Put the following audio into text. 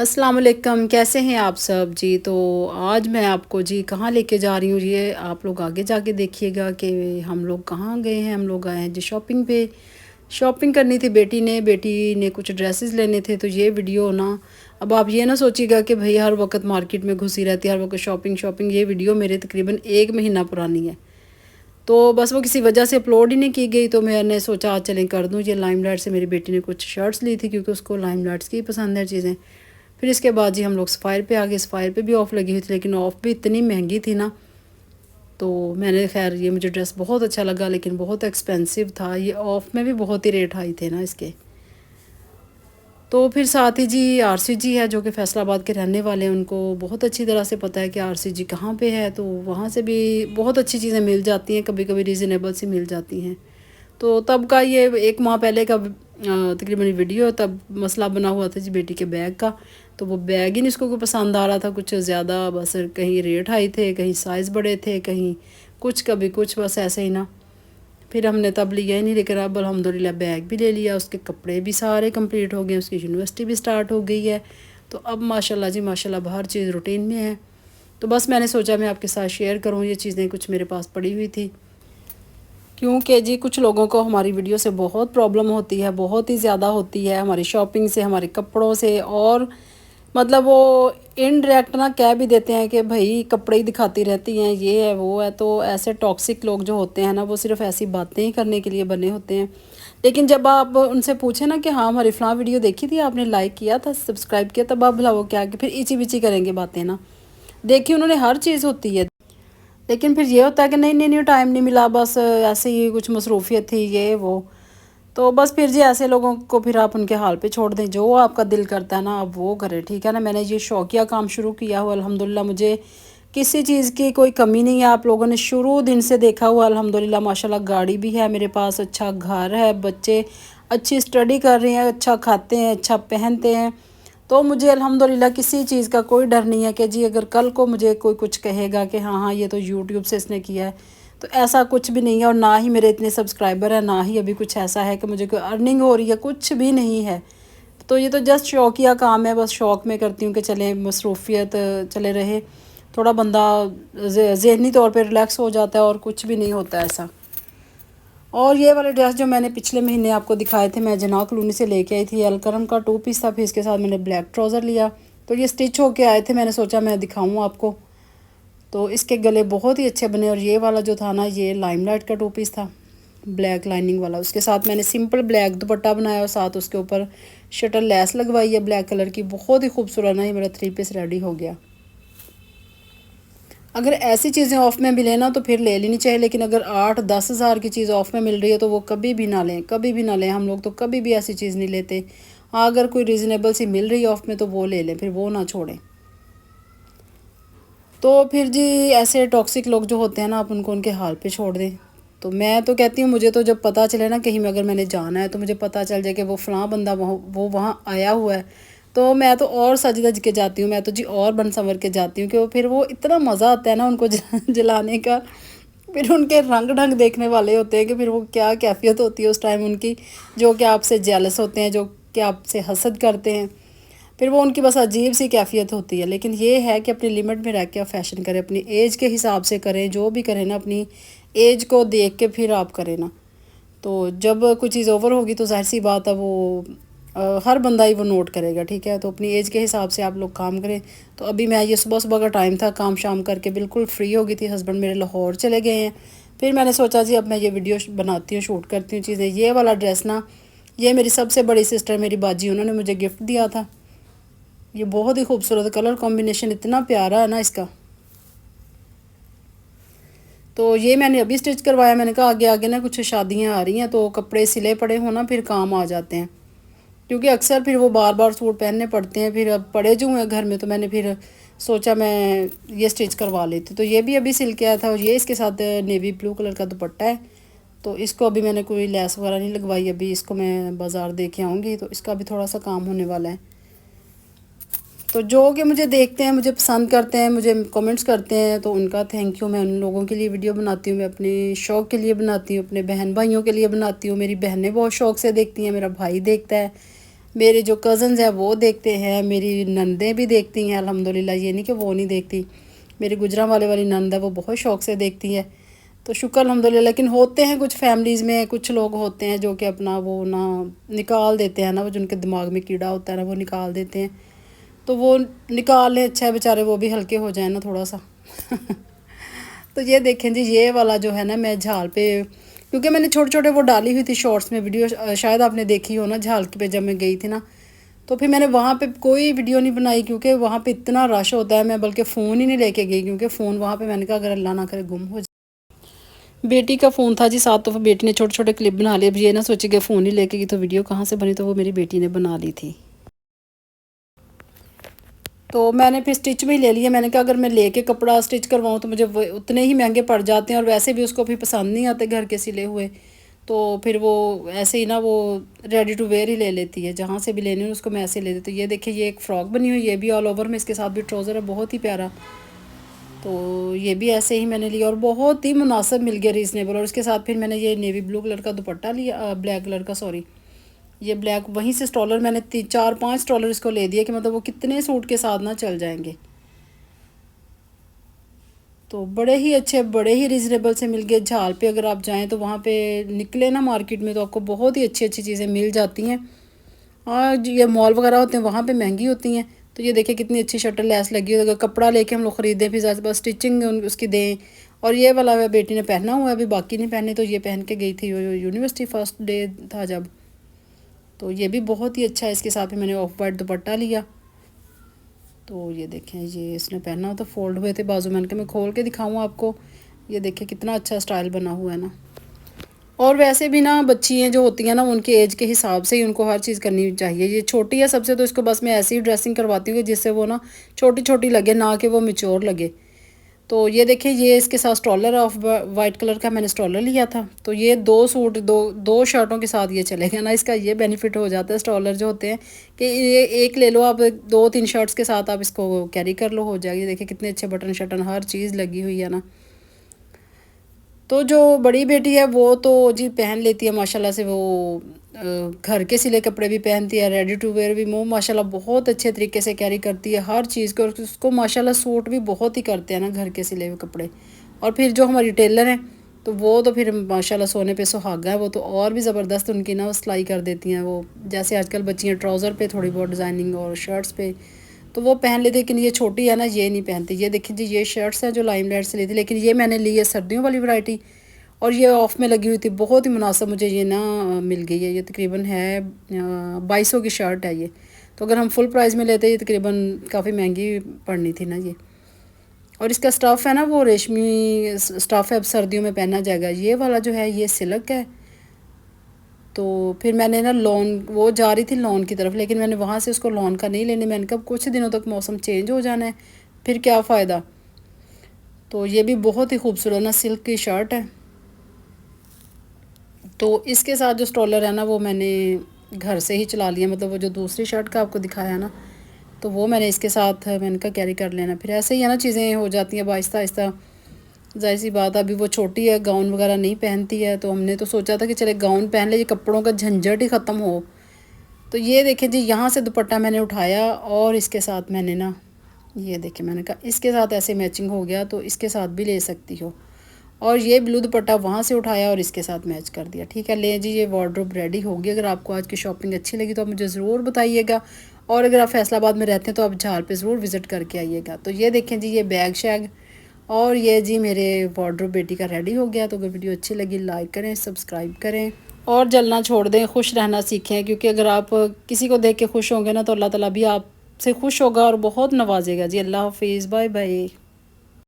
अस्सलाम वालेकुम, कैसे हैं आप सब जी। तो आज मैं आपको जी कहाँ लेके जा रही हूँ, ये आप लोग आगे जाके देखिएगा कि हम लोग कहाँ गए हैं। हम लोग आए हैं जी शॉपिंग पे। शॉपिंग करनी थी बेटी ने कुछ ड्रेसेस लेने थे। तो ये वीडियो ना, अब आप ये ना सोचिएगा कि भाई हर वक्त मार्केट में घुसी रहती है, हर वक्त शॉपिंग शॉपिंग। ये वीडियो मेरे तकरीबन 1 महीना पुरानी है। तो बस वो किसी वजह से अपलोड ही नहीं की गई, तो मैंने सोचा आज चलें कर दूँ। ये लाइमलाइट से मेरी बेटी ने कुछ शर्ट्स ली थी क्योंकि उसको लाइमलाइट्स की पसंद है चीज़ें। फिर इसके बाद जी हम लोग सफ़ायर पे आ गए। सफ़ायर पे भी ऑफ़ लगी हुई थी, लेकिन ऑफ़ भी इतनी महंगी थी ना। तो मैंने खैर ये मुझे ड्रेस बहुत अच्छा लगा, लेकिन बहुत एक्सपेंसिव था। ये ऑफ़ में भी बहुत ही रेट हाई थे ना इसके। तो फिर साथ ही जी आरसीजी है, जो कि फैसलाबाद के रहने वाले हैं, उनको बहुत अच्छी तरह से पता है कि आरसीजी कहाँ पे है। तो वहाँ से भी बहुत अच्छी चीज़ें मिल जाती हैं, कभी कभी रीज़नेबल सी मिल जाती हैं। तो तब का ये 1 माह पहले का तकरीबन वीडियो। तब मसला बना हुआ था जी बेटी के बैग का। तो वो बैग ही नहीं इसको कोई पसंद आ रहा था कुछ ज़्यादा। बस कहीं रेट हाई थे, कहीं साइज़ बड़े थे, कहीं कुछ कभी कुछ, बस ऐसे ही ना। फिर हमने तब लिया ही नहीं, लेकिन अब अल्हम्दुलिल्लाह बैग भी ले लिया, उसके कपड़े भी सारे कंप्लीट हो गए, उसकी यूनिवर्सिटी भी स्टार्ट हो गई है। तो अब माशाल्लाह जी माशाल्लाह हर चीज़ रूटीन में है। तो बस मैंने सोचा मैं आपके साथ शेयर करूँ, ये चीज़ें कुछ मेरे पास पड़ी हुई थी। क्योंकि जी कुछ लोगों को हमारी वीडियो से बहुत प्रॉब्लम होती है, बहुत ही ज़्यादा होती है, हमारी शॉपिंग से, हमारे कपड़ों से। और मतलब वो इनडायरेक्ट ना कह भी देते हैं कि भाई कपड़े ही दिखाती रहती हैं, ये है वो है। तो ऐसे टॉक्सिक लोग जो होते हैं ना, वो सिर्फ ऐसी बातें ही करने के लिए बने होते हैं। लेकिन जब आप उनसे पूछें ना कि हाँ हमारी फ़लाँ वीडियो देखी थी आपने, लाइक किया था, सब्सक्राइब किया, तब आप भला वो क्या कि फिर इची बिची करेंगे बातें ना। देखिए उन्होंने हर चीज़ होती है, लेकिन फिर ये होता है कि नहीं नहीं नहीं टाइम नहीं मिला, बस ऐसे ही कुछ मसरूफियत थी ये वो। तो बस फिर जी ऐसे लोगों को फिर आप उनके हाल पे छोड़ दें, जो आपका दिल करता है ना आप वो करें, ठीक है ना। मैंने ये शौकिया काम शुरू किया हुआ अल्हम्दुलिल्लाह, मुझे किसी चीज़ की कोई कमी नहीं है। आप लोगों ने शुरू दिन से देखा हुआ अल्हम्दुलिल्लाह माशाल्लाह। गाड़ी भी है मेरे पास, अच्छा घर है, बच्चे अच्छी स्टडी कर रहे हैं, अच्छा खाते हैं, अच्छा पहनते हैं। तो मुझे अल्हम्दुलिल्लाह किसी चीज़ का कोई डर नहीं है कि जी अगर कल को मुझे कोई कुछ कहेगा कि हाँ हाँ ये तो यूट्यूब से इसने किया है। तो ऐसा कुछ भी नहीं है, और ना ही मेरे इतने सब्सक्राइबर हैं, ना ही अभी कुछ ऐसा है कि मुझे कोई अर्निंग हो रही है, कुछ भी नहीं है। तो ये तो जस्ट शौकिया काम है, बस शौक़ में करती हूँ कि चले मसरूफियत चले रहे, थोड़ा बंदा ज़हनी तौर पे रिलैक्स हो जाता है, और कुछ भी नहीं होता ऐसा। और ये वाले ड्रेस जो मैंने पिछले महीने आपको दिखाए थे, मैं जना कॉलोनी से लेके आई थी। अलकरम का 2 पीस था, फिर इसके साथ मैंने ब्लैक ट्राउज़र लिया। तो ये स्टिच होके आए थे, मैंने सोचा मैं दिखाऊं आपको। तो इसके गले बहुत ही अच्छे बने। और ये वाला जो था ना, ये लाइमलाइट का 2 पीस था, ब्लैक लाइनिंग वाला। उसके साथ मैंने सिंपल ब्लैक दुपट्टा बनाया, और साथ उसके ऊपर शटल लैस लगवाई है ब्लैक कलर की। बहुत ही खूबसूरत ना ये मेरा 3 पीस रेडी हो गया। अगर ऐसी चीज़ें ऑफ़ में मिले ना तो फिर ले लेनी चाहिए, लेकिन अगर 8-10 हज़ार की चीज़ ऑफ़ में मिल रही है तो वो कभी भी ना लें, कभी भी ना लें। हम लोग तो कभी भी ऐसी चीज़ नहीं लेते। हाँ अगर कोई रीज़नेबल सी मिल रही है ऑफ़ में तो वो ले लें, फिर वो ना छोड़ें। तो फिर जी ऐसे टॉक्सिक लोग जो होते हैं ना, आप उनको उनके हाल पे छोड़ दें। तो मैं तो कहती हूँ, मुझे तो जब पता चले ना कहीं में अगर मैंने जाना है, तो मुझे पता चल जाए कि वो फ़लाँ बंदा वो वहाँ आया हुआ है, तो मैं तो और सज धज के जाती हूँ। मैं तो जी और बन संवर के जाती हूँ कि वो फिर वो इतना मज़ा आता है ना उनको जलाने का। फिर उनके रंग ढंग देखने वाले होते हैं कि फिर वो क्या कैफियत होती है उस टाइम उनकी, जो कि आपसे जेलस होते हैं, जो कि आपसे हसद करते हैं। फिर वो उनकी बस अजीब सी कैफियत होती है। लेकिन ये है कि अपनी लिमिट में रह के आप फैशन करें, अपनी एज के हिसाब से करें, जो भी करें ना अपनी एज को देख के फिर आप करें ना। तो जब कोई चीज़ ओवर होगी तो जाहिर सी बात है वो हर बंदा ही वो नोट करेगा, ठीक है। तो अपनी एज के हिसाब से आप लोग काम करें। तो अभी मैं ये सुबह सुबह का टाइम था, काम शाम करके बिल्कुल फ्री हो गई थी। हस्बैंड मेरे लाहौर चले गए हैं। फिर मैंने सोचा जी अब मैं ये वीडियो बनाती हूँ, शूट करती हूँ चीज़ें। ये वाला ड्रेस ना, ये मेरी सबसे बड़ी सिस्टर मेरी बाजी, उन्होंने मुझे गिफ्ट दिया था। ये बहुत ही खूबसूरत कलर कॉम्बिनेशन इतना प्यारा है ना इसका। तो ये मैंने अभी स्टिच करवाया। मैंने कहा आगे आगे ना कुछ शादियां आ रही हैं, तो कपड़े सिले पड़े हो ना फिर काम आ जाते हैं, क्योंकि अक्सर फिर वो बार बार सूट पहनने पड़ते हैं। फिर अब पड़े जो हैं घर में, तो मैंने फिर सोचा मैं ये स्टिच करवा लेती। तो ये भी अभी सिल के आया था, और ये इसके साथ नेवी ब्लू कलर का दुपट्टा है। तो इसको अभी मैंने कोई लेस वगैरह नहीं लगवाई, अभी इसको मैं बाज़ार दे के आऊँगी, तो इसका भी थोड़ा सा काम होने वाला है। तो जो कि मुझे देखते हैं, मुझे पसंद करते हैं, मुझे कमेंट्स करते हैं, तो उनका थैंक यू। मैं उन लोगों के लिए वीडियो बनाती हूँ, मैं अपने शौक़ के लिए बनाती हूँ, अपने बहन भाइयों के लिए बनाती हूँ। मेरी बहनें बहुत शौक़ से देखती हैं, मेरा भाई देखता है, मेरे जो कज़न्स हैं वो देखते हैं, मेरी नंदें भी देखती हैं अल्हम्दुलिल्लाह, ये नहीं कि वो नहीं देखती। मेरी गुजरांवाले वाली नंद है वो बहुत शौक़ से देखती है, तो शुक्र अल्हम्दुलिल्लाह। लेकिन होते हैं कुछ फैमिलीज़ में कुछ लोग होते हैं जो कि अपना वो ना निकाल देते हैं ना, वो जिनके दिमाग में कीड़ा होता है ना वो निकाल देते हैं, तो वो निकाल लें, अच्छा है बेचारे वो भी हल्के हो जाए ना थोड़ा सा। तो ये देखें जी, ये वाला जो है ना मैं झाल पे, क्योंकि मैंने छोटे छोटे वो डाली हुई थी शॉर्ट्स में वीडियो, शायद आपने देखी हो ना झाल पे जब मैं गई थी ना, तो फिर मैंने वहाँ पे कोई वीडियो नहीं बनाई क्योंकि वहाँ पे इतना रश होता है। मैं बल्कि फ़ोन ही नहीं लेके गई क्योंकि फ़ोन वहाँ पे मैंने कहा अगर अल्लाह ना करे गुम हो जाए। बेटी का फ़ोन था जी साथ, तो फिर बेटी ने छोटे छोटे क्लिप बना लिए। अब ये ना सोची कि फ़ोन ही लेके गई तो वीडियो कहाँ से बनी, तो वो मेरी बेटी ने बना ली थी। तो मैंने फिर स्टिच में ही ले लिया। मैंने कहा अगर मैं लेके कपड़ा स्टिच करवाऊँ तो मुझे उतने ही महंगे पड़ जाते हैं, और वैसे भी उसको भी पसंद नहीं आते घर के सिले हुए, तो फिर वो ऐसे ही ना वो रेडी टू वेयर ही ले लेती है। जहाँ से भी लेनी हो उसको मैं ऐसे ले देती हूँ। ये देखिए ये एक फ़्रॉक बनी हुई, ये भी ऑल ओवर में, इसके साथ भी ट्राउज़र है बहुत ही प्यारा। तो ये भी ऐसे ही मैंने लिया और बहुत ही मुनासिब मिल गया, रीज़नेबल। और उसके साथ फिर मैंने ये नेवी ब्लू कलर का दुपट्टा लिया, ब्लैक कलर का सॉरी, ये ब्लैक, वहीं से स्टॉलर मैंने 4-5 स्टॉलर इसको ले दिए कि मतलब वो कितने सूट के साथ ना चल जाएंगे। तो बड़े ही अच्छे, बड़े ही रिजनेबल से मिल गए। झाल पे अगर आप जाएं तो वहाँ पे निकले ना मार्केट में, तो आपको बहुत ही अच्छी अच्छी चीज़ें मिल जाती हैं। और ये मॉल वगैरह होते हैं वहाँ पे महंगी होती हैं। तो ये देखिए कितनी अच्छी शटर लेस लगी हुई है। अगर कपड़ा लेके हम लोग ख़रीदें फिर ज़्यादा बस स्टिचिंग उसकी दें। और ये वाला बेटी ने पहना हुआ है, अभी बाकी नहीं पहने, तो ये पहन के गई थी यूनिवर्सिटी, फर्स्ट डे था जब। तो ये भी बहुत ही अच्छा है। इसके साथ ही मैंने ऑफ वाइट दुपट्टा लिया। तो ये देखें, ये इसने पहना हो तो फोल्ड हुए थे बाजू, मैंने कहा मैं खोल के दिखाऊँ आपको। ये देखिए कितना अच्छा स्टाइल बना हुआ है ना। और वैसे भी ना बच्चियाँ जो होती हैं ना उनके एज के हिसाब से ही उनको हर चीज़ करनी चाहिए। ये छोटी है सबसे, तो इसको बस मैं ऐसी ही ड्रेसिंग करवाती हूँ जिससे वो ना छोटी छोटी लगे, ना कि वो मैच्योर लगे। तो ये देखिए ये इसके साथ स्टॉलर ऑफ वाइट कलर का मैंने स्टॉलर लिया था। तो ये 2 सूट दो शर्टों के साथ ये चलेगा ना। इसका ये बेनिफिट हो जाता है स्टॉलर जो होते हैं कि ये एक ले लो आप, 2-3 शर्ट्स के साथ आप इसको कैरी कर लो, हो जाएगी। देखिए कितने अच्छे बटन शटन हर चीज़ लगी हुई है ना। तो जो बड़ी बेटी है वो तो जी पहन लेती है माशाल्लाह से, वो घर के सिले कपड़े भी पहनती है, रेडी टू वेयर भी वो माशाल्लाह बहुत अच्छे तरीके से कैरी करती है हर चीज़ को। और उसको माशाल्लाह सूट भी बहुत ही करते हैं ना घर के सिले हुए कपड़े। और फिर जो हमारी टेलर हैं तो वो तो फिर माशाल्लाह सोने पे सुहागा है, वो तो और भी ज़बरदस्त उनकी ना सिलाई कर देती हैं। वो जैसे आजकल बच्चियाँ ट्राउज़र पे थोड़ी बहुत डिज़ाइनिंग और शर्ट्स पे तो वो पहन लेते, लेकिन ये छोटी है ना ये नहीं पहनती। ये देखिए जी ये शर्ट्स हैं जो लाइमलाइट से ली थी, लेकिन ये मैंने ली है सर्दियों वाली वैरायटी, और ये ऑफ़ में लगी हुई थी। बहुत ही मुनासिब मुझे ये ना मिल गई है। ये तकरीबन है 2200 की शर्ट है ये। तो अगर हम फुल प्राइस में लेते ये तकरीबन काफ़ी महंगी पड़नी थी ना ये। और इसका स्टफ़ है ना वो रेशमी स्टफ़ है, अब सर्दियों में पहना जाएगा। ये वाला जो है ये सिल्क है। तो फिर मैंने ना लॉन, वो जा रही थी लॉन की तरफ, लेकिन मैंने वहाँ से उसको लॉन का नहीं लेने, मैंने कहा कुछ दिनों तक मौसम चेंज हो जाना है, फिर क्या फ़ायदा। तो ये भी बहुत ही खूबसूरत ना सिल्क की शर्ट है। तो इसके साथ जो स्टॉलर है ना वो मैंने घर से ही चला लिया, मतलब वो जो दूसरी शर्ट का आपको दिखाया ना, तो वो मैंने इसके साथ मैंने कहा कैरी कर लेना। फिर ऐसे ही है ना चीज़ें हो जाती हैं आहिस्ता आहिस्ता। ज़ाहिर सी बात, अभी वो छोटी है, गाउन वगैरह नहीं पहनती है, तो हमने तो सोचा था कि चले गाउन पहन ले, ये कपड़ों का झंझट ही ख़त्म हो। तो ये देखें जी यहाँ से दुपट्टा मैंने उठाया और इसके साथ मैंने ना ये देखें, मैंने कहा इसके साथ ऐसे मैचिंग हो गया तो इसके साथ भी ले सकती हो। और ये ब्लू दुपट्टा वहाँ से उठाया और इसके साथ मैच कर दिया। ठीक है, ले जी ये वार्डरोब रेडी होगी। अगर आपको आज की शॉपिंग अच्छी लगी तो आप मुझे ज़रूर बताइएगा, और अगर आप फैसलाबाद में रहते हैं तो आप झाल पे ज़रूर विज़िट करके आइएगा। तो ये देखें जी ये बैग शैग, और ये जी मेरे वार्डरोब बेटी का रेडी हो गया। तो अगर वीडियो अच्छी लगी लाइक करें, सब्सक्राइब करें और जलना छोड़ दें, खुश रहना सीखें। क्योंकि अगर आप किसी को देख के खुश होंगे ना तो अल्लाह ताला भी आपसे खुश होगा और बहुत नवाजेगा जी। अल्लाह हाफिज़, बाय बाय।